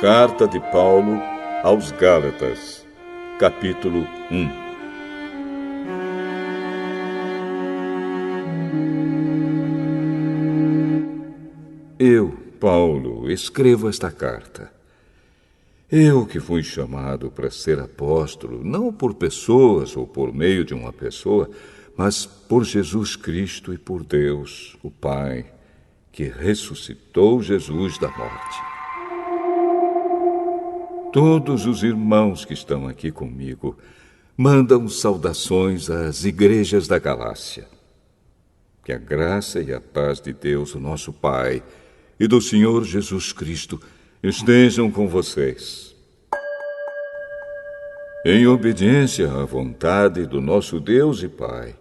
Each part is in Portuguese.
Carta de Paulo aos Gálatas, capítulo 1. Eu, Paulo, escrevo esta carta. Eu que fui chamado para ser apóstolo, não por pessoas ou por meio de uma pessoa, mas por Jesus Cristo e por Deus, o Pai, que ressuscitou Jesus da morte. Todos os irmãos que estão aqui comigo mandam saudações às igrejas da Galácia. Que a graça e a paz de Deus, o nosso Pai, e do Senhor Jesus Cristo estejam com vocês. Em obediência à vontade do nosso Deus e Pai,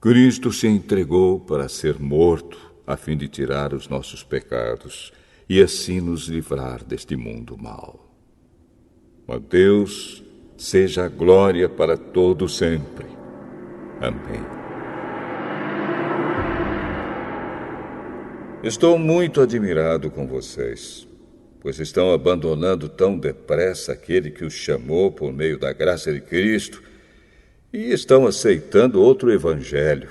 Cristo se entregou para ser morto, a fim de tirar os nossos pecados e assim nos livrar deste mundo mau. A Deus seja a glória para todo sempre. Amém. Estou muito admirado com vocês, pois estão abandonando tão depressa aquele que os chamou por meio da graça de Cristo e estão aceitando outro evangelho.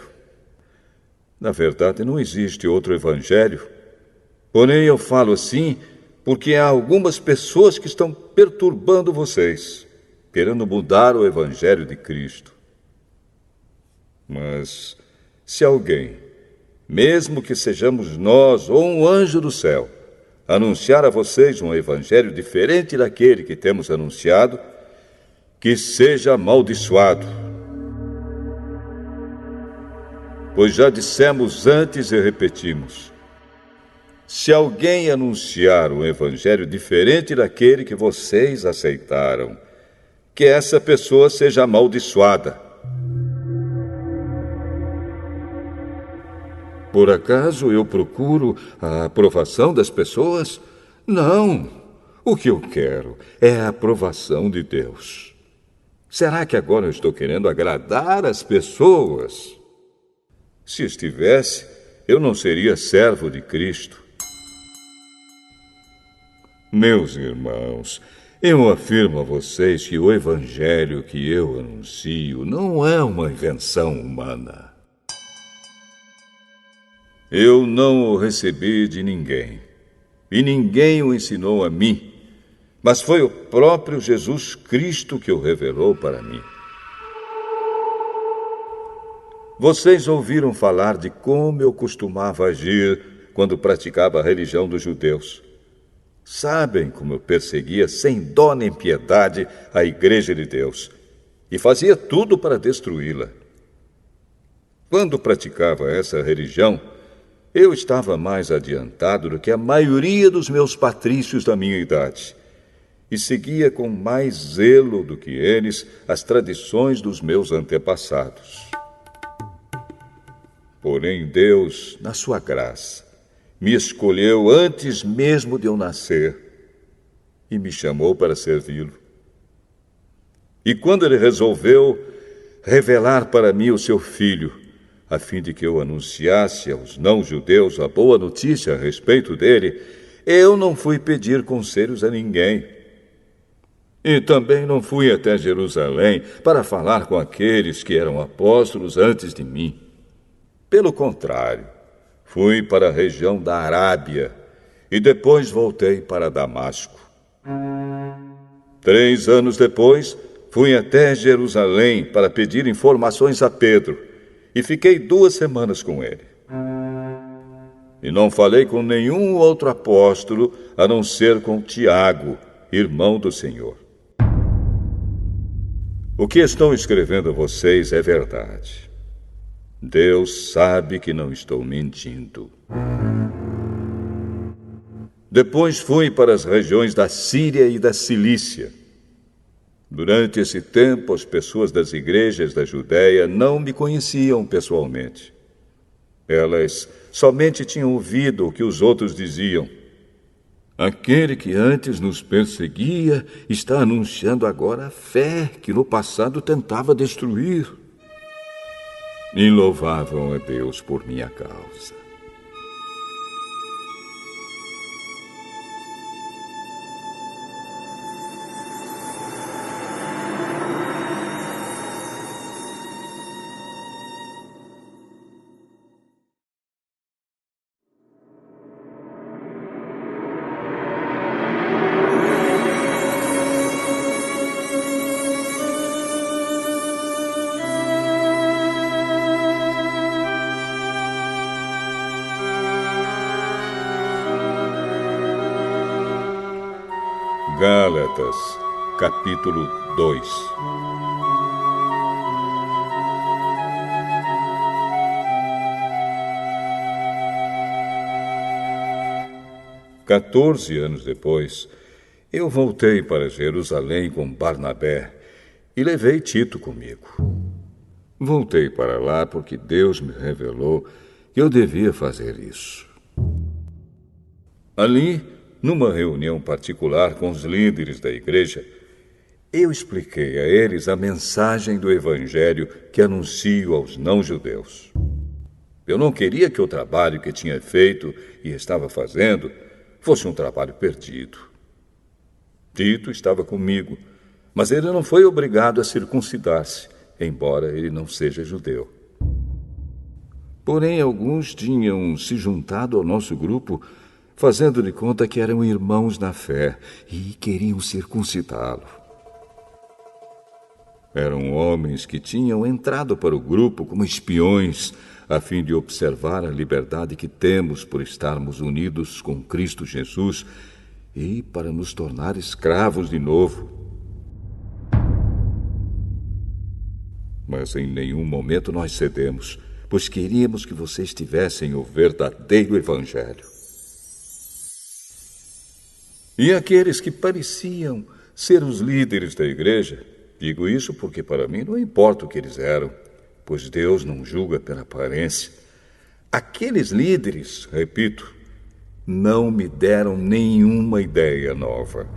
Na verdade, não existe outro evangelho, porém eu falo assim porque há algumas pessoas que estão perturbando vocês, querendo mudar o evangelho de Cristo. Mas se alguém, mesmo que sejamos nós ou um anjo do céu, anunciar a vocês um evangelho diferente daquele que temos anunciado, que seja amaldiçoado. Pois já dissemos antes e repetimos: se alguém anunciar um evangelho diferente daquele que vocês aceitaram, que essa pessoa seja amaldiçoada. Por acaso eu procuro a aprovação das pessoas? Não. O que eu quero é a aprovação de Deus. Será que agora eu estou querendo agradar as pessoas? Se estivesse, eu não seria servo de Cristo. Meus irmãos, eu afirmo a vocês que o evangelho que eu anuncio não é uma invenção humana. Eu não o recebi de ninguém, e ninguém o ensinou a mim, mas foi o próprio Jesus Cristo que o revelou para mim. Vocês ouviram falar de como eu costumava agir quando praticava a religião dos judeus. Sabem como eu perseguia sem dó nem piedade a Igreja de Deus e fazia tudo para destruí-la. Quando praticava essa religião, eu estava mais adiantado do que a maioria dos meus patrícios da minha idade e seguia com mais zelo do que eles as tradições dos meus antepassados. Porém, Deus, na sua graça, me escolheu antes mesmo de eu nascer e me chamou para servi-lo. E quando ele resolveu revelar para mim o seu Filho, a fim de que eu anunciasse aos não-judeus a boa notícia a respeito dele, eu não fui pedir conselhos a ninguém. E também não fui até Jerusalém para falar com aqueles que eram apóstolos antes de mim. Pelo contrário, fui para a região da Arábia e depois voltei para Damasco. 3 anos depois, fui até Jerusalém para pedir informações a Pedro e fiquei 2 semanas com ele. E não falei com nenhum outro apóstolo a não ser com Tiago, irmão do Senhor. O que estou escrevendo a vocês é verdade. Deus sabe que não estou mentindo. Depois fui para as regiões da Síria e da Cilícia. Durante esse tempo, as pessoas das igrejas da Judéia não me conheciam pessoalmente. Elas somente tinham ouvido o que os outros diziam. Aquele que antes nos perseguia está anunciando agora a fé que no passado tentava destruir. E louvavam a Deus por minha causa. Gálatas, capítulo 2. Quatorze anos depois, eu voltei para Jerusalém com Barnabé e levei Tito comigo. Voltei para lá porque Deus me revelou que eu devia fazer isso. Ali, numa reunião particular com os líderes da igreja, eu expliquei a eles a mensagem do Evangelho que anuncio aos não-judeus. Eu não queria que o trabalho que tinha feito e estava fazendo fosse um trabalho perdido. Tito estava comigo, mas ele não foi obrigado a circuncidar-se, embora ele não seja judeu. Porém, alguns tinham se juntado ao nosso grupo, fazendo de conta que eram irmãos na fé e queriam circuncidá-lo. Eram homens que tinham entrado para o grupo como espiões, a fim de observar a liberdade que temos por estarmos unidos com Cristo Jesus e para nos tornar escravos de novo. Mas em nenhum momento nós cedemos, pois queríamos que vocês tivessem o verdadeiro Evangelho. E aqueles que pareciam ser os líderes da igreja, digo isso porque para mim não importa o que eles eram, pois Deus não julga pela aparência. Aqueles líderes, repito, não me deram nenhuma ideia nova.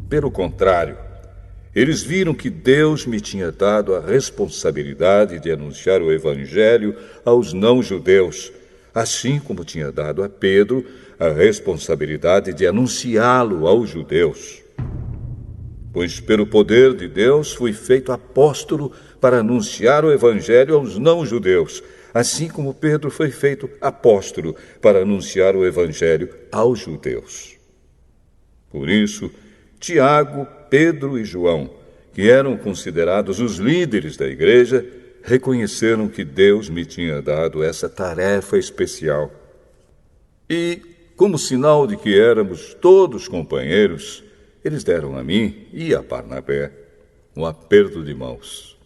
Pelo contrário, eles viram que Deus me tinha dado a responsabilidade de anunciar o Evangelho aos não-judeus, assim como tinha dado a Pedro a responsabilidade de anunciá-lo aos judeus. Pois pelo poder de Deus fui feito apóstolo para anunciar o Evangelho aos não-judeus, assim como Pedro foi feito apóstolo para anunciar o Evangelho aos judeus. Por isso, Tiago, Pedro e João, que eram considerados os líderes da igreja, reconheceram que Deus me tinha dado essa tarefa especial. E, como sinal de que éramos todos companheiros, eles deram a mim e a Barnabé um aperto de mãos.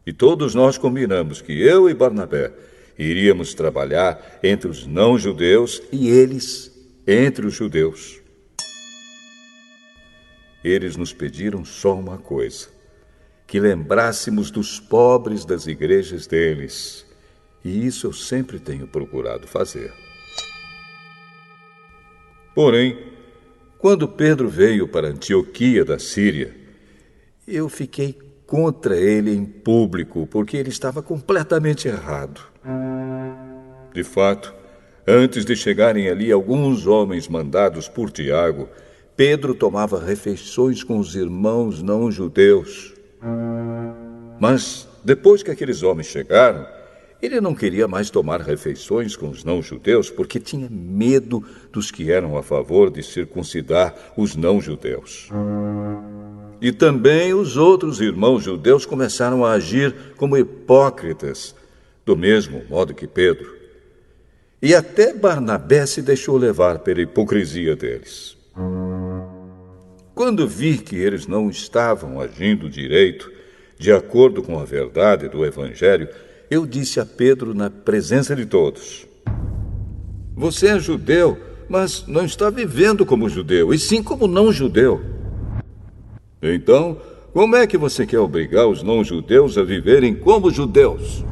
E todos nós combinamos que eu e Barnabé iríamos trabalhar entre os não-judeus e eles entre os judeus. Eles nos pediram só uma coisa: que lembrássemos dos pobres das igrejas deles. E isso eu sempre tenho procurado fazer. Porém, quando Pedro veio para Antioquia da Síria, eu fiquei contra ele em público, porque ele estava completamente errado. De fato, antes de chegarem ali alguns homens mandados por Tiago, Pedro tomava refeições com os irmãos não-judeus. Mas, depois que aqueles homens chegaram, ele não queria mais tomar refeições com os não-judeus porque tinha medo dos que eram a favor de circuncidar os não-judeus. E também os outros irmãos judeus começaram a agir como hipócritas, do mesmo modo que Pedro. E até Barnabé se deixou levar pela hipocrisia deles. Quando vi que eles não estavam agindo direito, de acordo com a verdade do Evangelho, eu disse a Pedro na presença de todos: você é judeu, mas não está vivendo como judeu, e sim como não-judeu. Então, como é que você quer obrigar os não-judeus a viverem como judeus?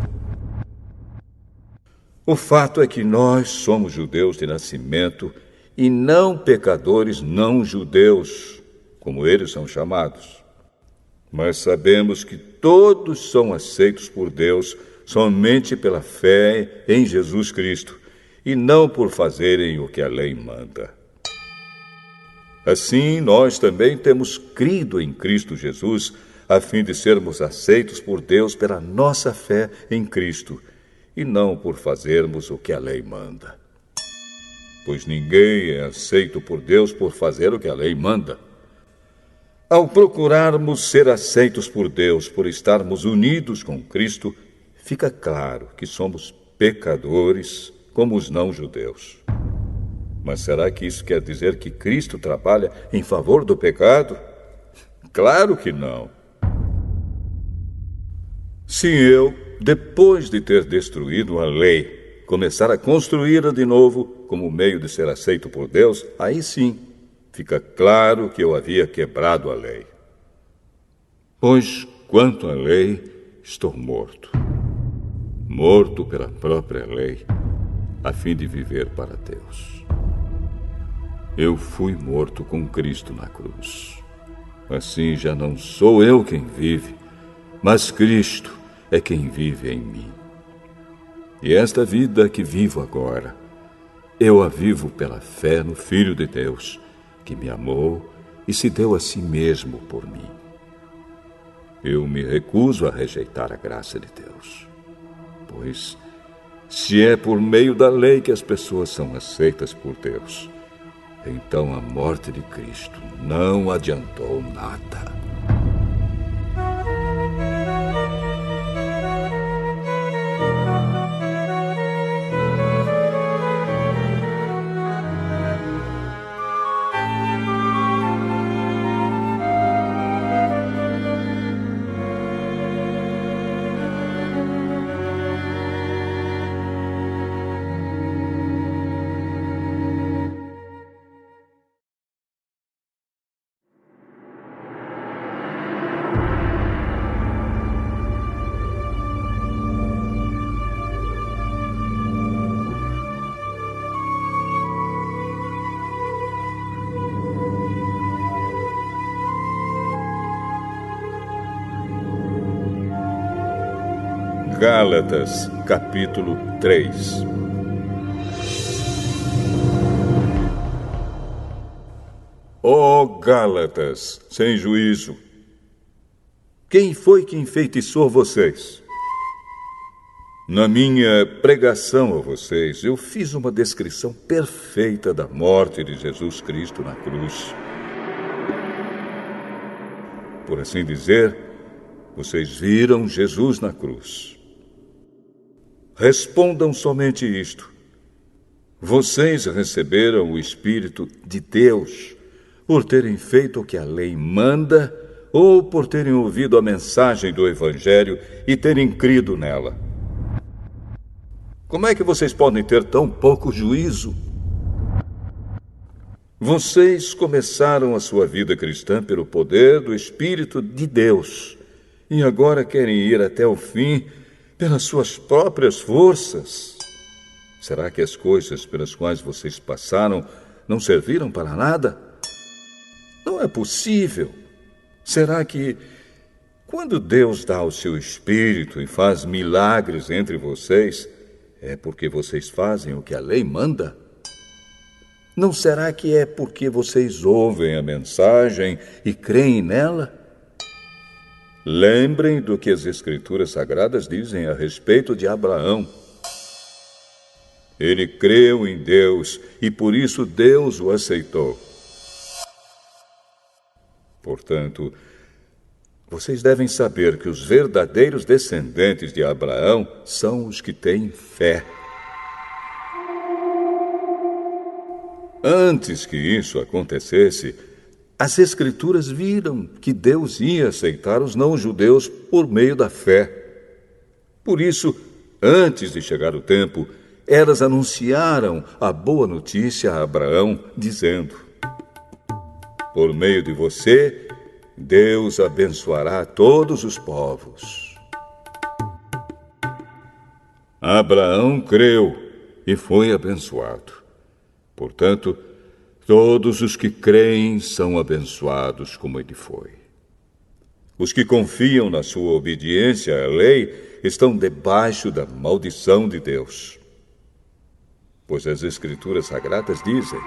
O fato é que nós somos judeus de nascimento e não pecadores não-judeus, como eles são chamados. Mas sabemos que todos são aceitos por Deus somente pela fé em Jesus Cristo e não por fazerem o que a lei manda. Assim, nós também temos crido em Cristo Jesus, a fim de sermos aceitos por Deus pela nossa fé em Cristo, e não por fazermos o que a lei manda. Pois ninguém é aceito por Deus por fazer o que a lei manda. Ao procurarmos ser aceitos por Deus por estarmos unidos com Cristo, fica claro que somos pecadores como os não-judeus. Mas será que isso quer dizer que Cristo trabalha em favor do pecado? Claro que não. Se eu, depois de ter destruído a lei, começar a construí-la de novo como meio de ser aceito por Deus, aí sim fica claro que eu havia quebrado a lei. Pois, quanto à lei, estou morto. Morto pela própria lei, a fim de viver para Deus. Eu fui morto com Cristo na cruz. Assim já não sou eu quem vive, mas Cristo é quem vive em mim. E esta vida que vivo agora, eu a vivo pela fé no Filho de Deus, que me amou e se deu a si mesmo por mim. Eu me recuso a rejeitar a graça de Deus, pois se é por meio da lei que as pessoas são aceitas por Deus, então a morte de Cristo não adiantou nada. Gálatas, capítulo 3. Ó Gálatas, sem juízo! Quem foi que enfeitiçou vocês? Na minha pregação a vocês, eu fiz uma descrição perfeita da morte de Jesus Cristo na cruz. Por assim dizer, vocês viram Jesus na cruz. Respondam somente isto: vocês receberam o Espírito de Deus por terem feito o que a lei manda ou por terem ouvido a mensagem do Evangelho e terem crido nela? Como é que vocês podem ter tão pouco juízo? Vocês começaram a sua vida cristã pelo poder do Espírito de Deus e agora querem ir até o fim pelas suas próprias forças. Será que as coisas pelas quais vocês passaram não serviram para nada? Não é possível. Será que, quando Deus dá o seu Espírito e faz milagres entre vocês, é porque vocês fazem o que a lei manda? Não será que é porque vocês ouvem a mensagem e creem nela? Lembrem do que as Escrituras Sagradas dizem a respeito de Abraão. Ele creu em Deus e por isso Deus o aceitou. Portanto, vocês devem saber que os verdadeiros descendentes de Abraão são os que têm fé. Antes que isso acontecesse, as Escrituras viram que Deus ia aceitar os não-judeus por meio da fé. Por isso, antes de chegar o tempo, elas anunciaram a boa notícia a Abraão, dizendo: por meio de você, Deus abençoará todos os povos. Abraão creu e foi abençoado. Portanto, todos os que creem são abençoados como ele foi. Os que confiam na sua obediência à lei estão debaixo da maldição de Deus. Pois as Escrituras Sagradas dizem: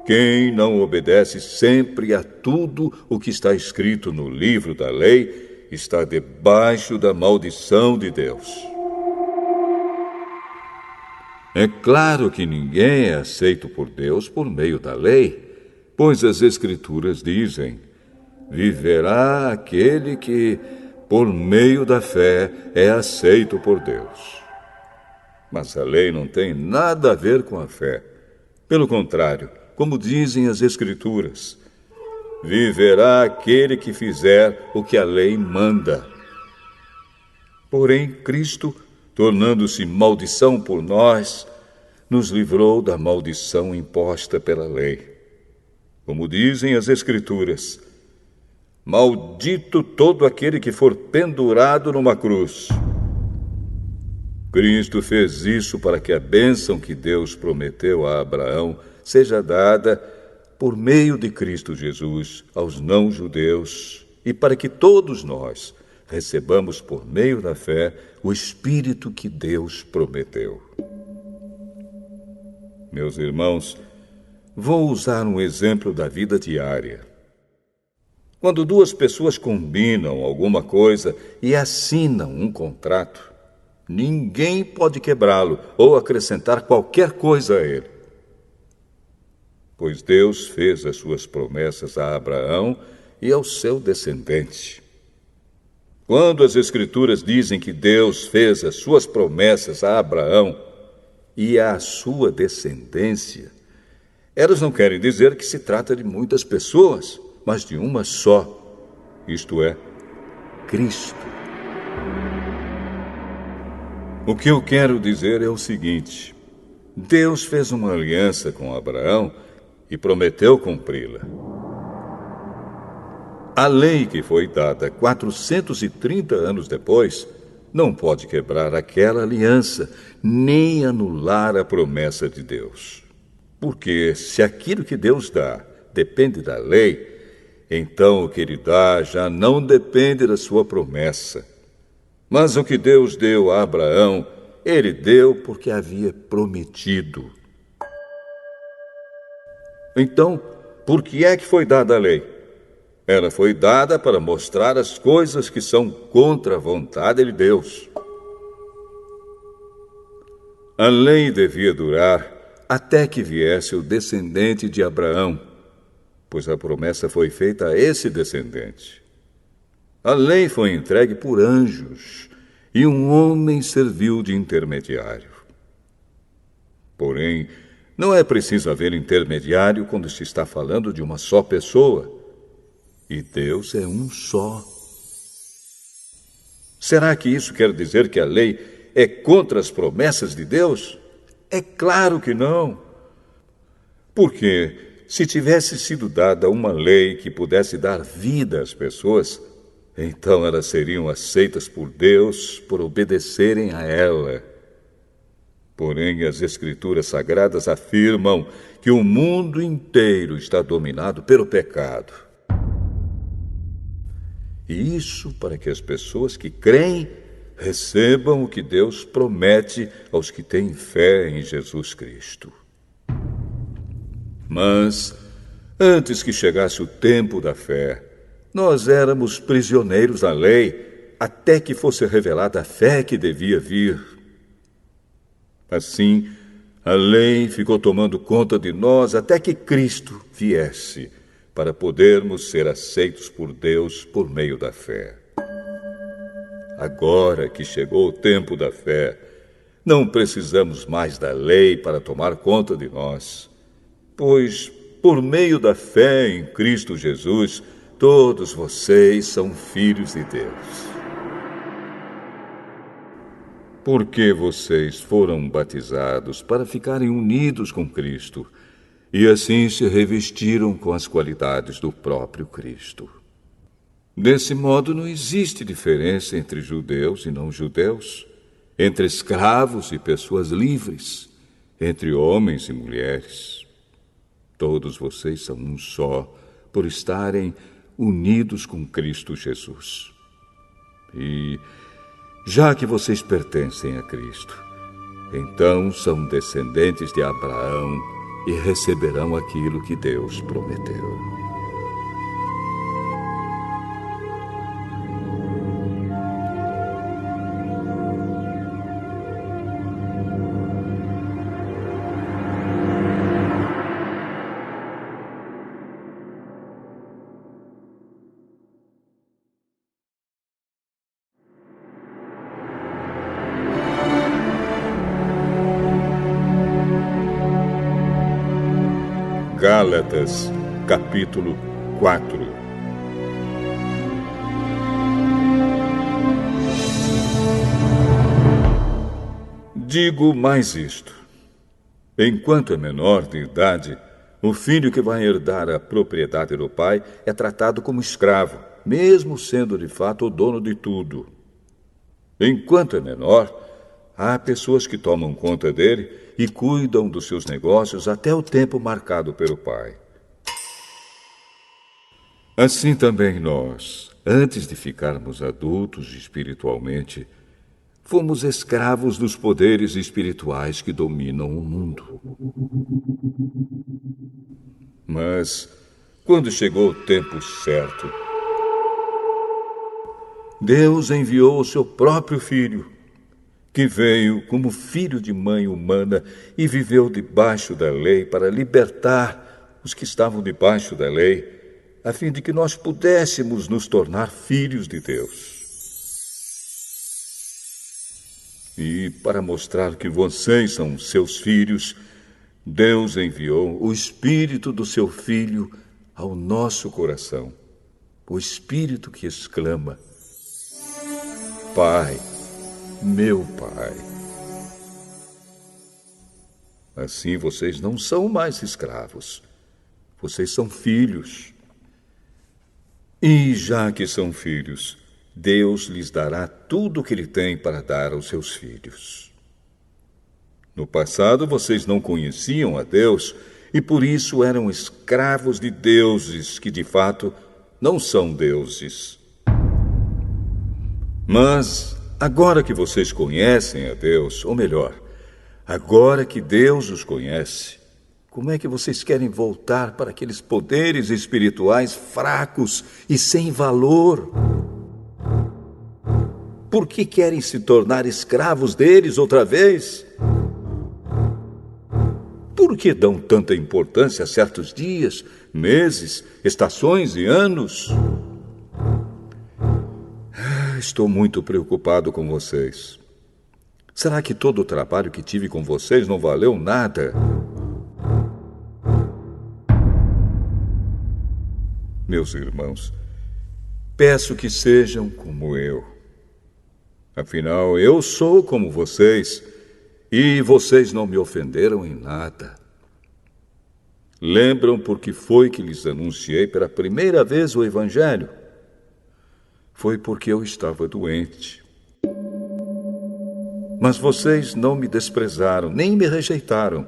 quem não obedece sempre a tudo o que está escrito no livro da lei está debaixo da maldição de Deus. É claro que ninguém é aceito por Deus por meio da lei, pois as Escrituras dizem: viverá aquele que, por meio da fé, é aceito por Deus. Mas a lei não tem nada a ver com a fé. Pelo contrário, como dizem as Escrituras, viverá aquele que fizer o que a lei manda. Porém, Cristo, tornando-se maldição por nós, nos livrou da maldição imposta pela lei. Como dizem as Escrituras, maldito todo aquele que for pendurado numa cruz. Cristo fez isso para que a bênção que Deus prometeu a Abraão seja dada por meio de Cristo Jesus aos não-judeus e para que todos nós recebamos por meio da fé o Espírito que Deus prometeu. Meus irmãos, vou usar um exemplo da vida diária. Quando duas pessoas combinam alguma coisa e assinam um contrato, ninguém pode quebrá-lo ou acrescentar qualquer coisa a ele. Pois Deus fez as suas promessas a Abraão e ao seu descendente. Quando as Escrituras dizem que Deus fez as suas promessas a Abraão e à sua descendência, elas não querem dizer que se trata de muitas pessoas, mas de uma só, isto é, Cristo. O que eu quero dizer é o seguinte: Deus fez uma aliança com Abraão e prometeu cumpri-la. A lei que foi dada 430 anos depois não pode quebrar aquela aliança, nem anular a promessa de Deus. Porque se aquilo que Deus dá depende da lei, então o que Ele dá já não depende da sua promessa. Mas o que Deus deu a Abraão, Ele deu porque havia prometido. Então, por que é que foi dada a lei? Ela foi dada para mostrar as coisas que são contra a vontade de Deus. A lei devia durar até que viesse o descendente de Abraão, pois a promessa foi feita a esse descendente. A lei foi entregue por anjos e um homem serviu de intermediário. Porém, não é preciso haver intermediário quando se está falando de uma só pessoa. E Deus é um só. Será que isso quer dizer que a lei é contra as promessas de Deus? É claro que não. Porque se tivesse sido dada uma lei que pudesse dar vida às pessoas, então elas seriam aceitas por Deus por obedecerem a ela. Porém, as Escrituras Sagradas afirmam que o mundo inteiro está dominado pelo pecado. E isso para que as pessoas que creem recebam o que Deus promete aos que têm fé em Jesus Cristo. Mas, antes que chegasse o tempo da fé, nós éramos prisioneiros da lei até que fosse revelada a fé que devia vir. Assim, a lei ficou tomando conta de nós até que Cristo viesse, para podermos ser aceitos por Deus por meio da fé. Agora que chegou o tempo da fé, não precisamos mais da lei para tomar conta de nós, pois, por meio da fé em Cristo Jesus, todos vocês são filhos de Deus. Porque vocês foram batizados para ficarem unidos com Cristo e assim se revestiram com as qualidades do próprio Cristo. Desse modo, não existe diferença entre judeus e não-judeus, entre escravos e pessoas livres, entre homens e mulheres. Todos vocês são um só, por estarem unidos com Cristo Jesus. E, já que vocês pertencem a Cristo, então são descendentes de Abraão e receberão aquilo que Deus prometeu. Gálatas, capítulo 4. Digo mais isto: enquanto é menor de idade, o filho que vai herdar a propriedade do pai é tratado como escravo, mesmo sendo de fato o dono de tudo. Enquanto é menor, há pessoas que tomam conta dele e cuidam dos seus negócios até o tempo marcado pelo pai. Assim também nós, antes de ficarmos adultos espiritualmente, fomos escravos dos poderes espirituais que dominam o mundo. Mas, quando chegou o tempo certo, Deus enviou o seu próprio Filho, que veio como filho de mãe humana e viveu debaixo da lei para libertar os que estavam debaixo da lei, a fim de que nós pudéssemos nos tornar filhos de Deus. E para mostrar que vocês são seus filhos, Deus enviou o Espírito do seu Filho ao nosso coração, o Espírito que exclama: Pai, meu Pai. Assim vocês não são mais escravos, vocês são filhos. E já que são filhos, Deus lhes dará tudo o que Ele tem para dar aos seus filhos. No passado, vocês não conheciam a Deus e por isso eram escravos de deuses que, de fato, não são deuses. Mas, agora que vocês conhecem a Deus, ou melhor, agora que Deus os conhece, como é que vocês querem voltar para aqueles poderes espirituais fracos e sem valor? Por que querem se tornar escravos deles outra vez? Por que dão tanta importância a certos dias, meses, estações e anos? Estou muito preocupado com vocês. Será que todo o trabalho que tive com vocês não valeu nada? Meus irmãos, peço que sejam como eu. Afinal, eu sou como vocês, e vocês não me ofenderam em nada. Lembram por que foi que lhes anunciei pela primeira vez o Evangelho? Foi porque eu estava doente. Mas vocês não me desprezaram, nem me rejeitaram,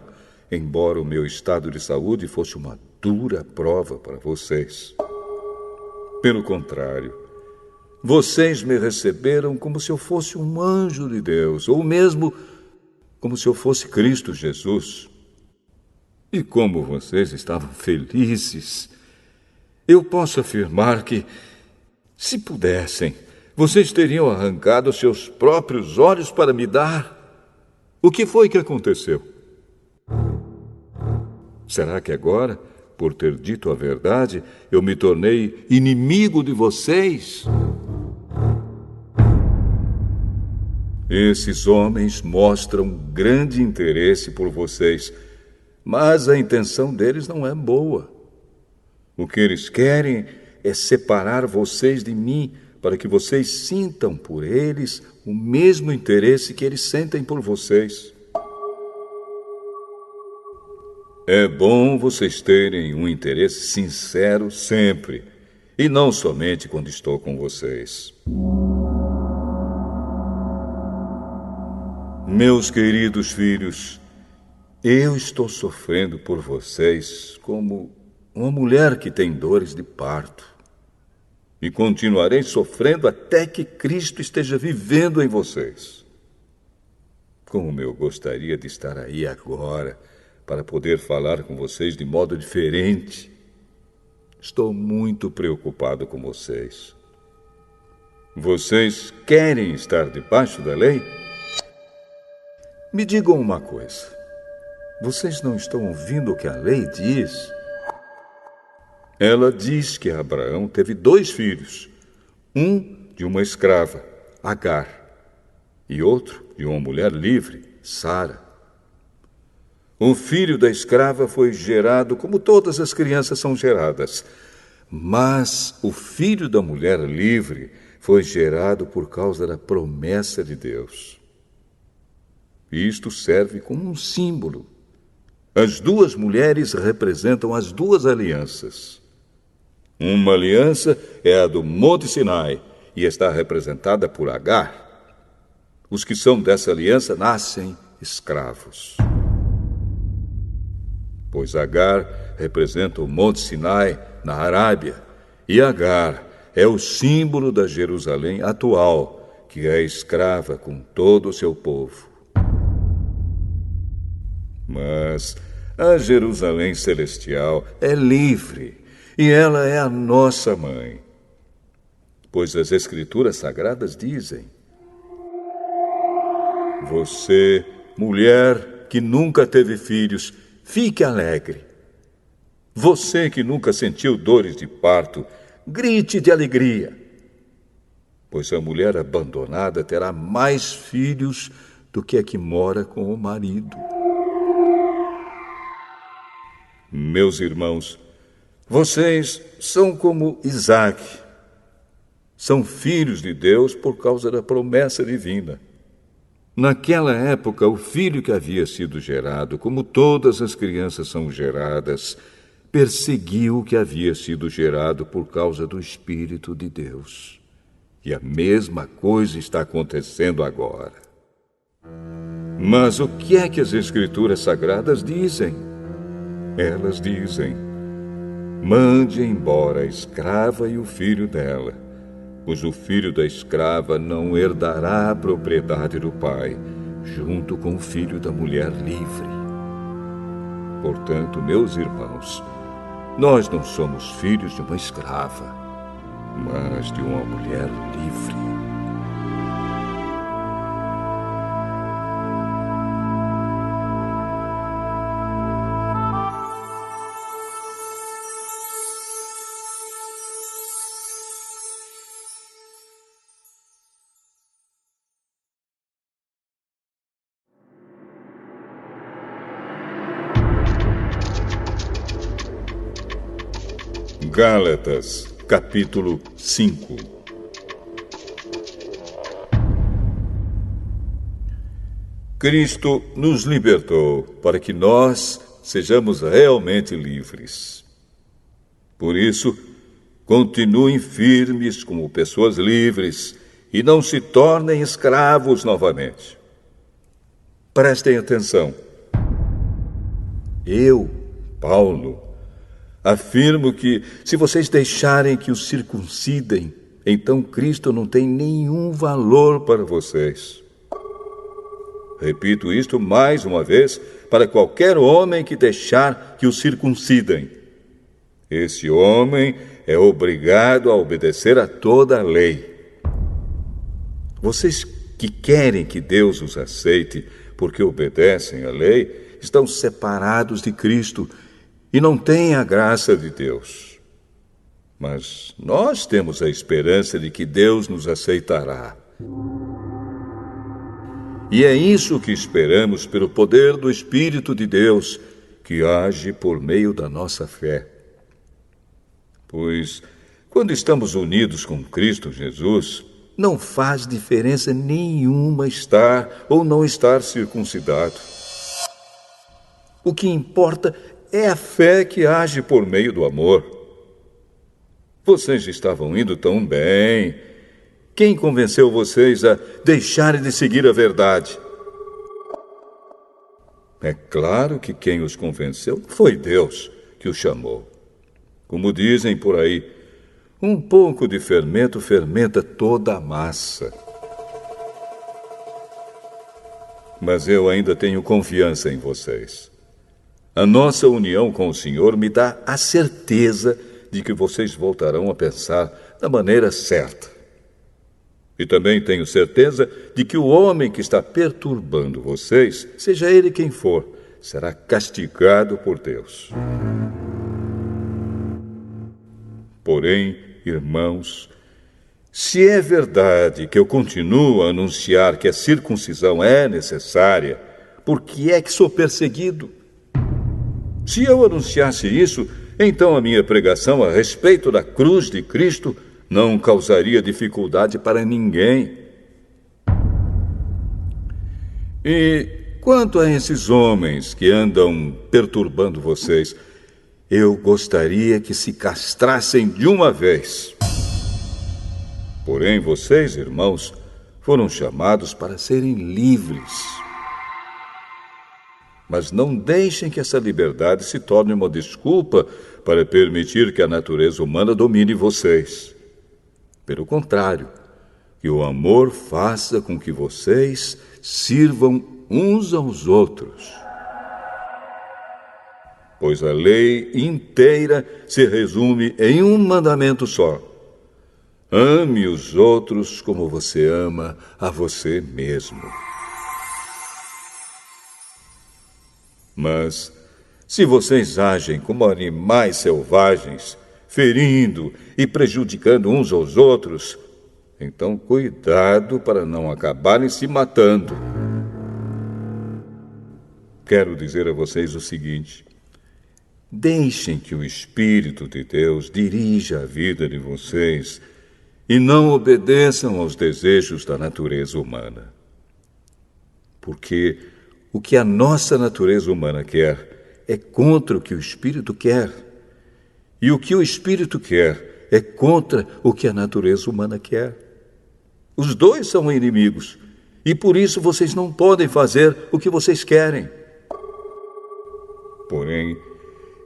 embora o meu estado de saúde fosse uma dura prova para vocês. Pelo contrário, vocês me receberam como se eu fosse um anjo de Deus, ou mesmo como se eu fosse Cristo Jesus. E como vocês estavam felizes, eu posso afirmar que, se pudessem, vocês teriam arrancado seus próprios olhos para me dar. O que foi que aconteceu? Será que agora, por ter dito a verdade, eu me tornei inimigo de vocês? Esses homens mostram grande interesse por vocês, mas a intenção deles não é boa. O que eles querem é separar vocês de mim, para que vocês sintam por eles o mesmo interesse que eles sentem por vocês. É bom vocês terem um interesse sincero sempre, e não somente quando estou com vocês. Meus queridos filhos, eu estou sofrendo por vocês como uma mulher que tem dores de parto. E continuarei sofrendo até que Cristo esteja vivendo em vocês. Como eu gostaria de estar aí agora, para poder falar com vocês de modo diferente. Estou muito preocupado com vocês. Vocês querem estar debaixo da lei? Me digam uma coisa. Vocês não estão ouvindo o que a lei diz? Ela diz que Abraão teve 2 filhos. Um de uma escrava, Agar, e outro de uma mulher livre, Sara. Um filho da escrava foi gerado como todas as crianças são geradas. Mas o filho da mulher livre foi gerado por causa da promessa de Deus. Isto serve como um símbolo. As duas mulheres representam as duas alianças. Uma aliança é a do Monte Sinai e está representada por Agar. Os que são dessa aliança nascem escravos. Pois Agar representa o Monte Sinai na Arábia, e Agar é o símbolo da Jerusalém atual, que é escrava com todo o seu povo. Mas a Jerusalém celestial é livre, e ela é a nossa mãe. Pois as Escrituras Sagradas dizem: você, mulher que nunca teve filhos, fique alegre. Você que nunca sentiu dores de parto, grite de alegria. Pois a mulher abandonada terá mais filhos do que a que mora com o marido. Meus irmãos, vocês são como Isaque. São filhos de Deus por causa da promessa divina. Naquela época, o filho que havia sido gerado, como todas as crianças são geradas, perseguiu o que havia sido gerado por causa do Espírito de Deus. E a mesma coisa está acontecendo agora. Mas o que é que as Escrituras Sagradas dizem? Elas dizem: mande embora a escrava e o filho dela, pois o filho da escrava não herdará a propriedade do pai, junto com o filho da mulher livre. Portanto, meus irmãos, nós não somos filhos de uma escrava, mas de uma mulher livre. Gálatas, capítulo 5. Cristo nos libertou para que nós sejamos realmente livres. Por isso, continuem firmes como pessoas livres e não se tornem escravos novamente. Prestem atenção. Eu, Paulo, afirmo que, se vocês deixarem que os circuncidem, então Cristo não tem nenhum valor para vocês. Repito isto mais uma vez para qualquer homem que deixar que o circuncidem. Esse homem é obrigado a obedecer a toda a lei. Vocês que querem que Deus os aceite porque obedecem à lei, estão separados de Cristo e não têm a graça de Deus. Mas nós temos a esperança de que Deus nos aceitará. E é isso que esperamos pelo poder do Espírito de Deus, que age por meio da nossa fé. Pois, quando estamos unidos com Cristo Jesus, não faz diferença nenhuma estar ou não estar circuncidado. O que importa é a fé que age por meio do amor. Vocês estavam indo tão bem. Quem convenceu vocês a deixarem de seguir a verdade? É claro que quem os convenceu foi Deus que os chamou. Como dizem por aí, um pouco de fermento fermenta toda a massa. Mas eu ainda tenho confiança em vocês. A nossa união com o Senhor me dá a certeza de que vocês voltarão a pensar da maneira certa. E também tenho certeza de que o homem que está perturbando vocês, seja ele quem for, será castigado por Deus. Porém, irmãos, se é verdade que eu continuo a anunciar que a circuncisão é necessária, por que é que sou perseguido? Se eu anunciasse isso, então a minha pregação a respeito da cruz de Cristo não causaria dificuldade para ninguém. E quanto a esses homens que andam perturbando vocês, eu gostaria que se castrassem de uma vez. Porém, vocês, irmãos, foram chamados para serem livres. Mas não deixem que essa liberdade se torne uma desculpa para permitir que a natureza humana domine vocês. Pelo contrário, que o amor faça com que vocês sirvam uns aos outros. Pois a lei inteira se resume em um mandamento só: ame os outros como você ama a você mesmo. Mas, se vocês agem como animais selvagens, ferindo e prejudicando uns aos outros, então cuidado para não acabarem se matando. Quero dizer a vocês o seguinte: deixem que o Espírito de Deus dirija a vida de vocês e não obedeçam aos desejos da natureza humana. Porque o que a nossa natureza humana quer é contra o que o Espírito quer. E o que o Espírito quer é contra o que a natureza humana quer. Os dois são inimigos, e por isso vocês não podem fazer o que vocês querem. Porém,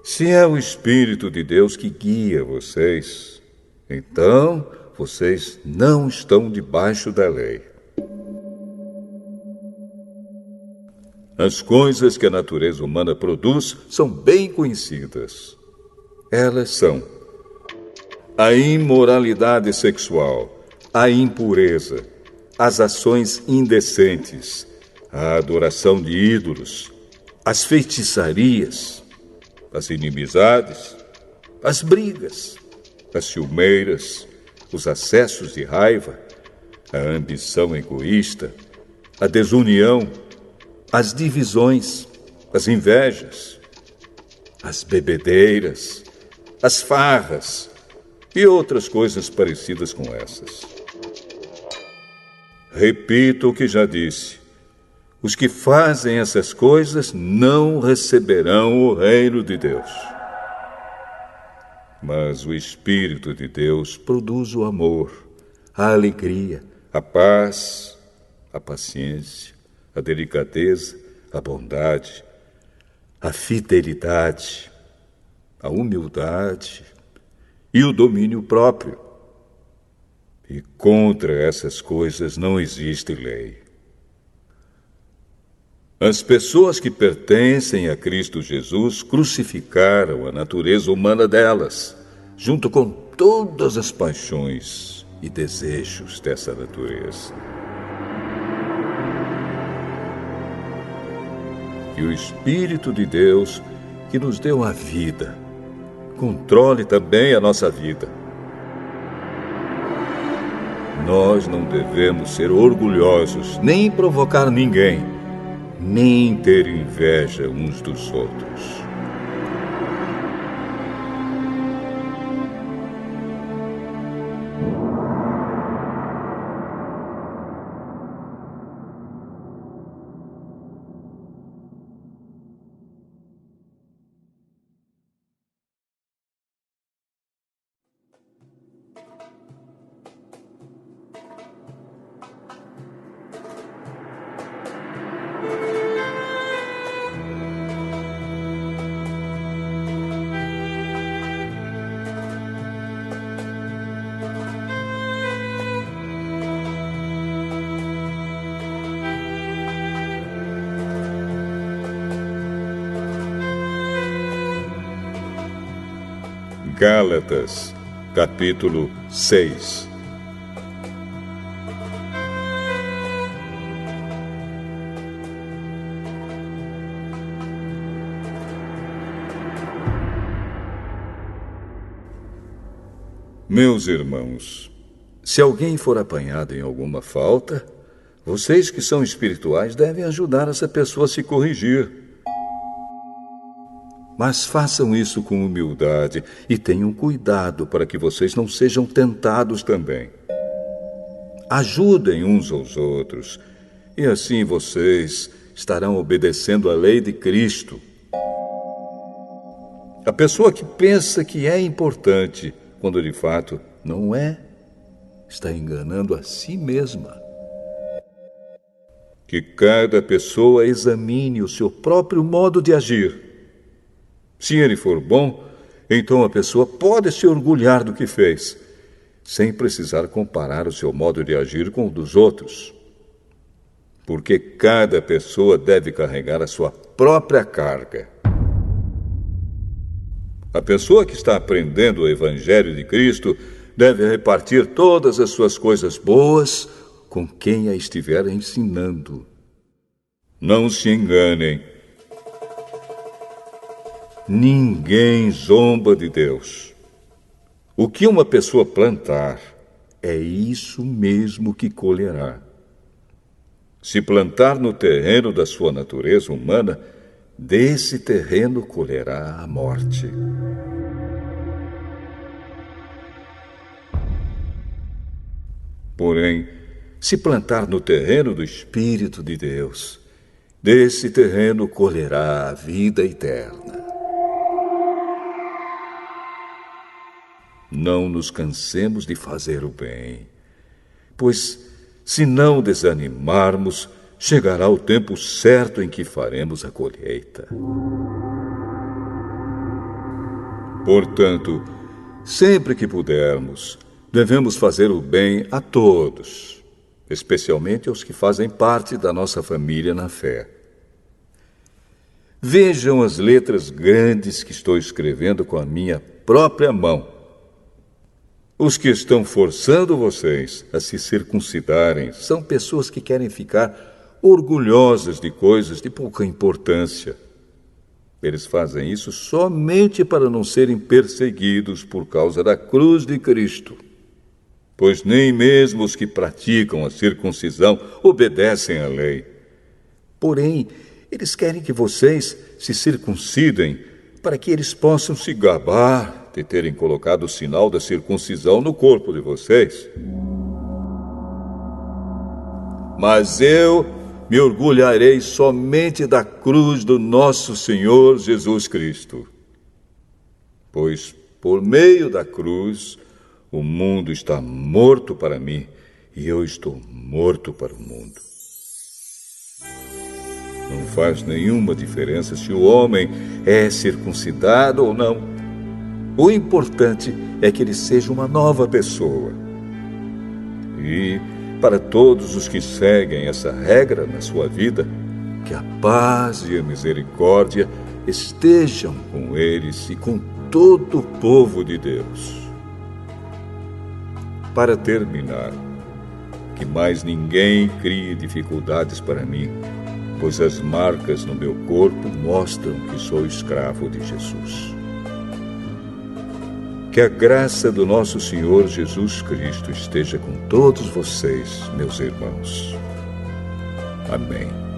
se é o Espírito de Deus que guia vocês, então vocês não estão debaixo da lei. As coisas que a natureza humana produz são bem conhecidas. Elas são a imoralidade sexual, a impureza, as ações indecentes, a adoração de ídolos, as feitiçarias, as inimizades, as brigas, as ciumeiras, os acessos de raiva, a ambição egoísta, a desunião, as divisões, as invejas, as bebedeiras, as farras e outras coisas parecidas com essas. Repito o que já disse: os que fazem essas coisas não receberão o reino de Deus. Mas o Espírito de Deus produz o amor, a alegria, a paz, a paciência, a delicadeza, a bondade, a fidelidade, a humildade e o domínio próprio. E contra essas coisas não existe lei. As pessoas que pertencem a Cristo Jesus crucificaram a natureza humana delas, junto com todas as paixões e desejos dessa natureza. Que o Espírito de Deus, que nos deu a vida, controle também a nossa vida. Nós não devemos ser orgulhosos, nem provocar ninguém, nem ter inveja uns dos outros. Gálatas, capítulo 6. Meus irmãos, se alguém for apanhado em alguma falta, vocês que são espirituais devem ajudar essa pessoa a se corrigir. Mas façam isso com humildade e tenham cuidado para que vocês não sejam tentados também. Ajudem uns aos outros, e assim vocês estarão obedecendo à lei de Cristo. A pessoa que pensa que é importante, quando de fato não é, está enganando a si mesma. Que cada pessoa examine o seu próprio modo de agir. Se ele for bom, então a pessoa pode se orgulhar do que fez, sem precisar comparar o seu modo de agir com o dos outros. Porque cada pessoa deve carregar a sua própria carga. A pessoa que está aprendendo o Evangelho de Cristo deve repartir todas as suas coisas boas com quem a estiver ensinando. Não se enganem. Ninguém zomba de Deus. O que uma pessoa plantar, é isso mesmo que colherá. Se plantar no terreno da sua natureza humana, desse terreno colherá a morte. Porém, se plantar no terreno do Espírito de Deus, desse terreno colherá a vida eterna. Não nos cansemos de fazer o bem, pois, se não desanimarmos, chegará o tempo certo em que faremos a colheita. Portanto, sempre que pudermos, devemos fazer o bem a todos, especialmente aos que fazem parte da nossa família na fé. Vejam as letras grandes que estou escrevendo com a minha própria mão. Os que estão forçando vocês a se circuncidarem são pessoas que querem ficar orgulhosas de coisas de pouca importância. Eles fazem isso somente para não serem perseguidos por causa da cruz de Cristo. Pois nem mesmo os que praticam a circuncisão obedecem à lei. Porém, eles querem que vocês se circuncidem para que eles possam se gabar de terem colocado o sinal da circuncisão no corpo de vocês. Mas eu me orgulharei somente da cruz do nosso Senhor Jesus Cristo. Pois, por meio da cruz, o mundo está morto para mim e eu estou morto para o mundo. Não faz nenhuma diferença se o homem é circuncidado ou não. O importante é que ele seja uma nova pessoa. E, para todos os que seguem essa regra na sua vida, que a paz e a misericórdia estejam com eles e com todo o povo de Deus. Para terminar, que mais ninguém crie dificuldades para mim, pois as marcas no meu corpo mostram que sou escravo de Jesus. Que a graça do nosso Senhor Jesus Cristo esteja com todos vocês, meus irmãos. Amém.